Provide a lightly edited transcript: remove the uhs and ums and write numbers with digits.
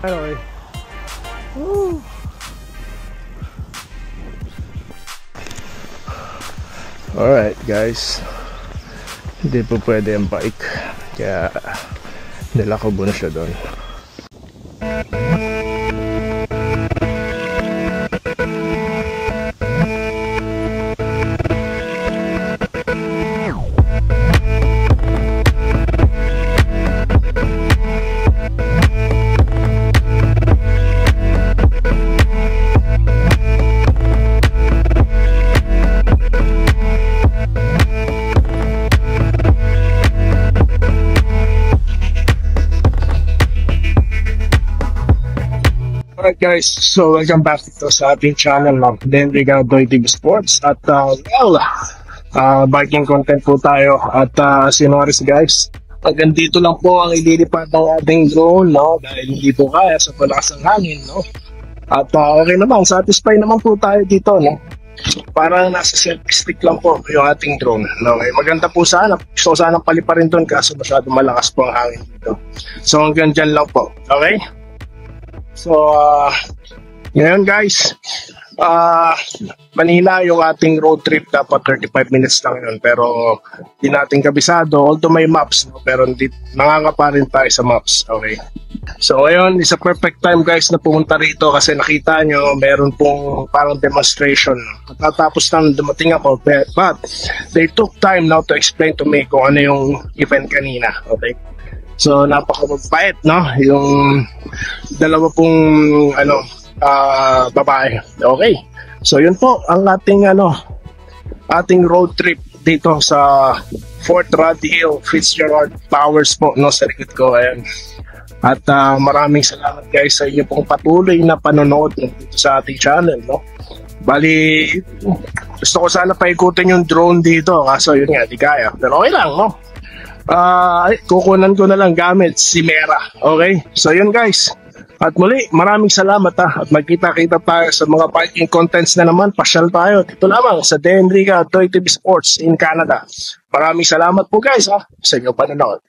Okay. Woo. Alright guys, hindi po pwede ang bike, kaya nilako muna siya doon. Alright guys, so welcome back to sa ating channel ng Denrigan Doy TV Sports at biking content po tayo at sinoris guys, hanggang dito lang po ang ililipat ng ating drone, no? Dahil hindi po kaya sa palakas ng hangin, no? At okay naman, satisfy naman po tayo dito, no? Parang nasa selfie stick lang po yung ating drone, no? Okay, maganda po sana, gusto ko sanang paliparin doon kaso masyado malakas po ang hangin dito. So hanggang dyan lang po, okay? So, ngayon guys, Manila yung ating road trip, dapat 35 minutes lang yun, pero di natin kabisado, although may maps, no? Pero hindi, nangangapa rin tayo sa maps, okay? So ngayon, is a perfect time guys na pumunta rito kasi nakita nyo, meron pong parang demonstration. Tatapos nang dumating ako, but they took time now to explain to me kung ano yung event kanina, okay? So napakabait, no? Yung dalawa pong babae. Okay. So yun po ang ating ating road trip dito sa Fort Rodhill Fitzgerald Towers po, no, sa likod ko. Ayan. At maraming salamat guys sa inyo pong patuloy na panonood dito sa ating channel, no? Bali, gusto ko sana paikutin yung drone dito kaso yun nga, di kaya. Pero okay lang, no? Kukunan ko na lang gamit si Mera. Okay? So yun guys. At muli, maraming salamat at magkita-kita tayo sa mga biking contents na naman. Pasyal tayo dito lamang sa Denrigan Doy TV Sports in Canada. Maraming salamat po guys sa inyong panonood.